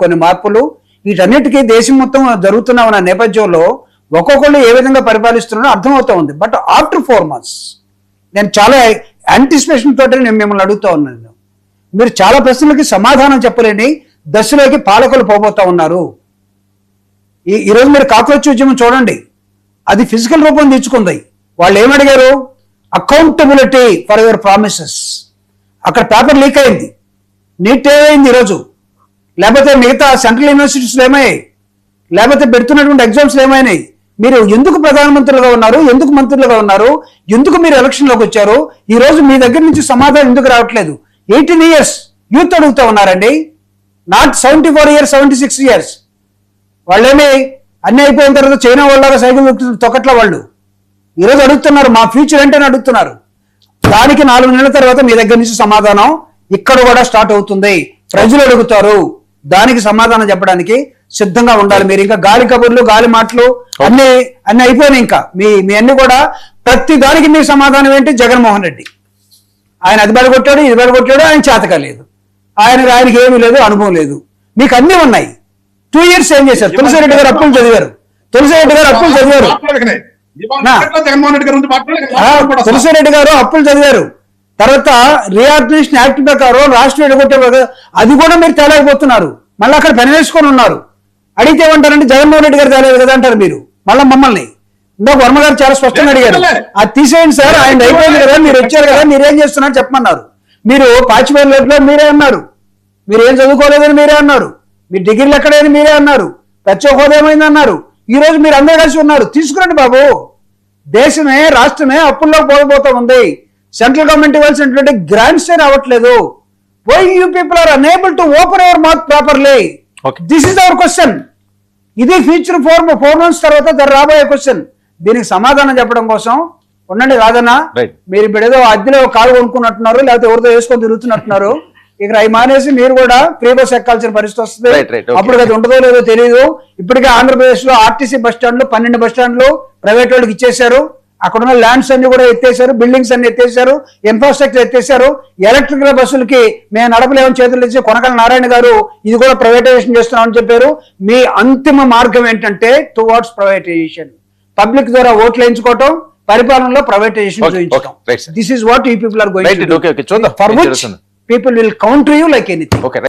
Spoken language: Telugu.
కొన్ని మార్పులు వీటన్నిటికీ దేశం మొత్తం జరుగుతున్న ఉన్న నేపథ్యంలో ఒక్కొక్కళ్ళు ఏ విధంగా పరిపాలిస్తున్నారో అర్థమవుతా ఉంది. బట్ ఆఫ్టర్ 4 months నేను చాలా యాంటిసిపేషన్ తోటి నేను మిమ్మల్ని అడుగుతా ఉన్నాను. మీరు చాలా ప్రశ్నలకి సమాధానం చెప్పలేని దశలోకి పాలకులు పోబోతా ఉన్నారు. ఈరోజు మీరు కాక్రోచ్ ఉద్యమం చూడండి, అది ఫిజికల్ రూపం తెచ్చుకుంది. వాళ్ళు ఏమడిగారు? Accountability for your promises. అక్కడ పేపర్ లీక్ అయింది. నీట్ ఏమైంది ఈరోజు? లేకపోతే మిగతా సెంట్రల్ యూనివర్సిటీస్లో ఏమయ్యాయి? లేకపోతే పెడుతున్నటువంటి ఎగ్జామ్స్లో ఏమైనాయి? మీరు ఎందుకు ప్రధానమంత్రులుగా ఉన్నారు? ఎందుకు మంత్రులుగా ఉన్నారు? ఎందుకు మీరు ఎలక్షన్లోకి వచ్చారు? ఈ రోజు మీ దగ్గర నుంచి సమాధానం ఎందుకు రావట్లేదు? 18 years యూత్ అడుగుతా ఉన్నారండి, నాట్ 74 years 76 years. వాళ్ళేమి అన్ని అయిపోయిన తర్వాత చైనా వాళ్ళగా సైకిల్ తొక్కట్ల వాళ్ళు ఈరోజు అడుగుతున్నారు, మా ఫ్యూచర్ ఏంటని అడుగుతున్నారు. దానికి 4 నెలల తర్వాత మీ దగ్గర నుంచి సమాధానం ఇక్కడ కూడా స్టార్ట్ అవుతుంది. ప్రజలు అడుగుతారు, దానికి సమాధానం చెప్పడానికి సిద్ధంగా ఉండాలి. మీరు ఇంకా గాలి కబుర్లు, గాలి మాటలు అన్ని అయిపోయినాయి. ఇంకా మీ అన్ని కూడా ప్రతి దానికి మీ సమాధానం ఏంటి? జగన్మోహన్ రెడ్డి ఆయన అది బలగొట్టాడు, ఇది బలగొట్టాడు, ఆయన చేతకాలేదు, ఆయనకి ఏమీ లేదు, అనుభవం లేదు. మీకు అన్ని ఉన్నాయి. 2 years ఏం చేశారు? తులసిరెడ్డి గారు అప్పులు చదివారు. తులసిరెడ్డి గారు అప్పులు చదివారు. తర్వాత రీఆర్గనైజేషన్ యాక్ట్ ప్రకారం రాష్ట్రం ఎడగొట్టే అది కూడా మీరు తేలేకపోతున్నారు. మళ్ళీ అక్కడ పని వేసుకొని ఉన్నారు. అడిగితే ఏమంటారంటే జగన్మోహన్ రెడ్డి గారు తేలేదు కదా అంటారు మీరు. మళ్ళీ మమ్మల్ని ఇందాక వర్మ గారు చాలా స్పష్టంగా అడిగారు, అది తీసేయండి సార్, ఆయన అయిపోయింది కదా, మీరు వచ్చారు కదా, మీరేం చేస్తున్నారు చెప్పమన్నారు. మీరు పాచిపేరులో మీరే అన్నారు, మీరు ఏం చదువుకోలేదని మీరే అన్నారు, మీ డిగ్రీలు ఎక్కడైనా మీరే అన్నారు, ప్రతి హోదా ఏమైంది అన్నారు. ఈ రోజు మీరు అందరూ కలిసి ఉన్నారు. తీసుకురండి బాబు, దేశమే రాష్ట్రమే అప్పుల్లో పోబోతా ఉంది. సెంట్రల్ గవర్నమెంట్ ఇవ్వాల్సినటువంటి గ్రాంట్స్ రావట్లేదు. Why you people are unable to open our mouth properly? This is our question. ఇది ఫ్యూచర్ 4 months తర్వాత రాబోయే క్వశ్చన్. దీనికి సమాధానం చెప్పడం కోసం ఉండండి. రాదన్నా, మీరు ఇప్పుడు ఏదో అద్దెలో కారు కొనుక్కున్నట్టున్నారు, లేకపోతే ఎవరితో వేసుకొని తిరుగుతున్నట్టున్నారు. ఇక్కడ అవి మానేసి మీరు కూడా ఫ్రీ బస్ ఎక్కాల్సిన పరిస్థితి వస్తుంది. అప్పుడు అది ఉంటుందో లేదో తెలియదు. ఇప్పటికే ఆంధ్రప్రదేశ్ లో ఆర్టీసీ బస్ స్టాండ్లు 12 బస్ స్టాండ్లు ప్రైవేట్ వాళ్ళకి ఇచ్చేశారు. అక్కడ ఉన్న ల్యాండ్స్ అన్ని కూడా ఎత్తేసారు, బిల్డింగ్స్ అన్ని ఎత్తేసారు, ఇన్ఫ్రాస్ట్రక్చర్ ఎత్తేసారు. ఎలక్ట్రికల్ బస్సులకి మేము నడపలేమని చేతులు ఇచ్చి కొనకల నారాయణ గారు ఇది కూడా ప్రైవేటైజేషన్ చేస్తున్నామని చెప్పారు. మీ అంతిమ మార్గం ఏంటంటే టువర్డ్స్ ప్రైవేటైజేషన్. పబ్లిక్ ద్వారా ఓట్లు వేయించుకోవటం, పరిపాలనలో ప్రైవేటైజేషన్ చూపించడం. This is what you people are going to do. For which people will counter you like anything.